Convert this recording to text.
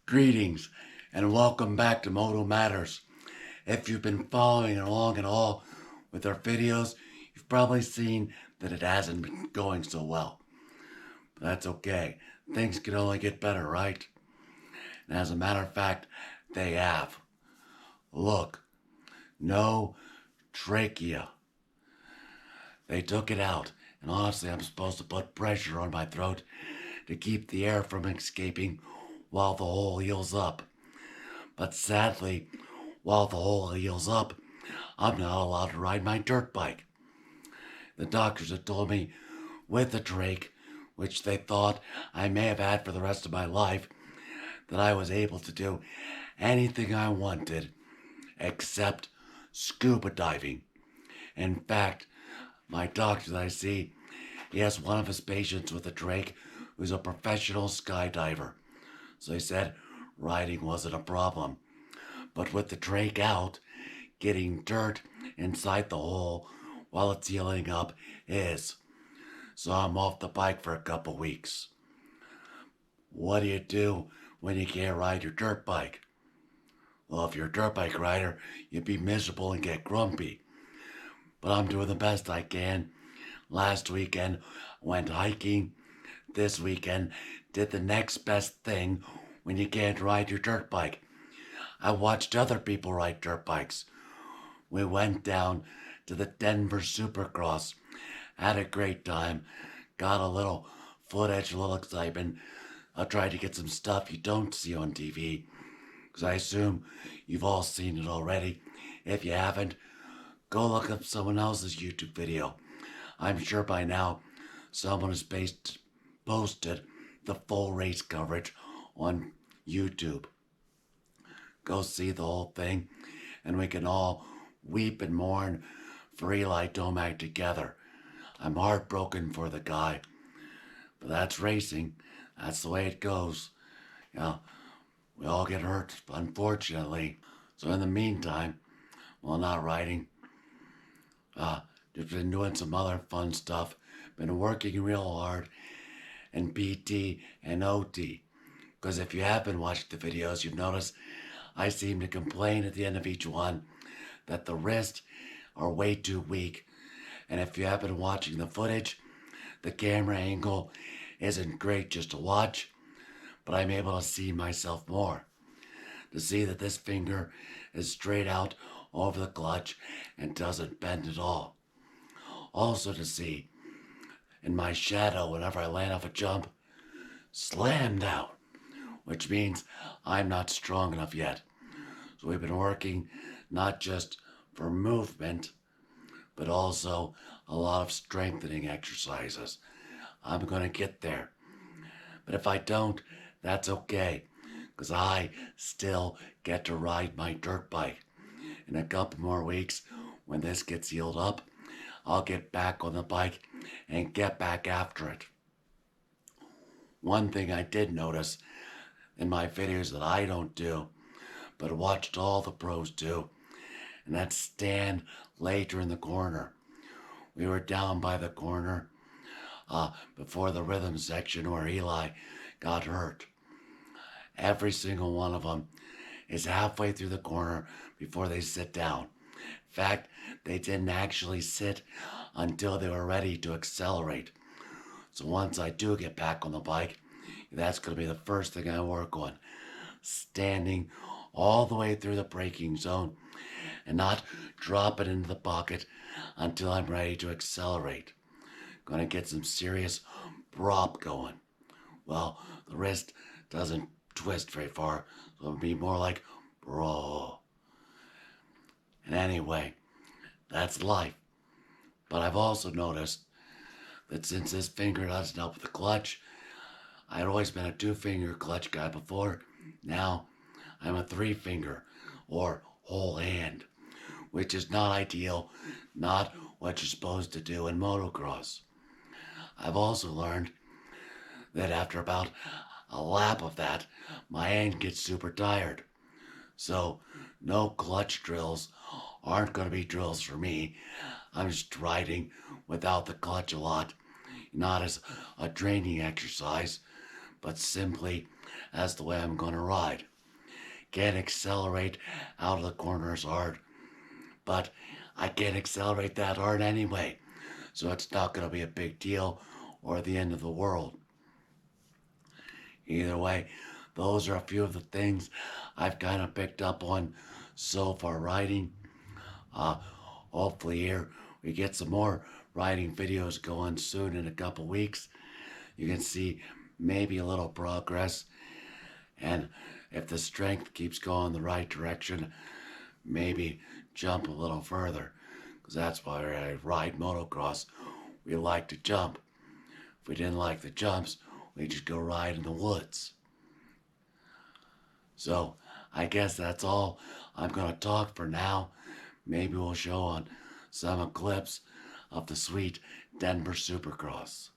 Greetings and welcome back to Moto Matters. If you've been following along at all with our videos, you've probably seen that it hasn't been going so well. But that's okay. Things can only get better, right? And as a matter of fact, they have. Look, no trachea. They took it out, and honestly, I'm supposed to put pressure on my throat to keep the air from escaping while the hole heals up. But sadly, while the hole heals up, I'm not allowed to ride my dirt bike. The doctors have told me with the trach, which they thought I may have had for the rest of my life, that I was able to do anything I wanted except scuba diving. In fact, my doctor that I see, he has one of his patients with a trach who's a professional skydiver. So he said riding wasn't a problem. But with the trach out, getting dirt inside the hole while it's healing up is. So I'm off the bike for a couple weeks. What do you do when you can't ride your dirt bike? Well, if you're a dirt bike rider, you'd be miserable and get grumpy. But I'm doing the best I can. Last weekend, went hiking. This weekend, did the next best thing when you can't ride your dirt bike. I watched other people ride dirt bikes. We went down to the Denver SUPERCROSS, had a great time, got a little footage, a little excitement. I'll try to get some stuff you don't see on TV, because I assume you've all seen it already. If you haven't, go look up someone else's YouTube video. I'm sure by now someone has posted the full race coverage on YouTube. Go see the whole thing, and we can all weep and mourn for Eli Tomac together. I'm heartbroken for the guy, but that's racing. That's the way it goes. You know, we all get hurt, unfortunately. So in the meantime, while not riding, just been doing some other fun stuff. Been working real hard in PT and OT. Because if you have been watching the videos, you've noticed I seem to complain at the end of each one that the wrists are way too weak. And if you have been watching the footage, the camera angle isn't great just to watch, but I'm able to see myself more. To see that this finger is straight out over the clutch and doesn't bend at all. Also to see in my shadow whenever I land off a jump, slammed out, which means I'm not strong enough yet. So we've been working not just for movement, but also a lot of strengthening exercises. I'm gonna get there. But if I don't, that's okay, because I still get to ride my dirt bike. In a couple more weeks, when this gets healed up, I'll get back on the bike and get back after it. One thing I did notice in my videos that I don't do, but watched all the pros do, and that's stand later in the corner. We were down by the corner before the rhythm section where Eli got hurt. Every single one of them is halfway through the corner before they sit down. In fact, they didn't actually sit until they were ready to accelerate. So once I do get back on the bike, that's going to be the first thing I work on. Standing all the way through the braking zone and not drop it into the pocket until I'm ready to accelerate. Gonna get some serious prop going. Well, the wrist doesn't twist very far, so it'll be more like bro. And anyway, that's life. But I've also noticed that since this finger doesn't help with the clutch, I'd always been a 2-finger clutch guy before. Now I'm a 3-finger or whole hand, which is not ideal, not what you're supposed to do in motocross. I've also learned that after about a lap of that, my hand gets super tired. So no clutch drills aren't going to be drills for me. I'm just riding without the clutch a lot, not as a training exercise, but simply That's the way I'm gonna ride. Can't accelerate out of the corners hard, but I can't accelerate that hard anyway, so it's not gonna be a big deal or the end of the world. Either way, those are a few of the things I've kind of picked up on so far riding. Uh, Hopefully here we get some more riding videos going soon in a couple weeks. You can see maybe a little progress, and if the strength keeps going the right direction, maybe jump a little further, because that's why I ride motocross. We like to jump. If we didn't like the jumps, we just go ride in the woods. So I guess that's all I'm gonna talk for now. Maybe we'll show on some clips of the sweet Denver Supercross.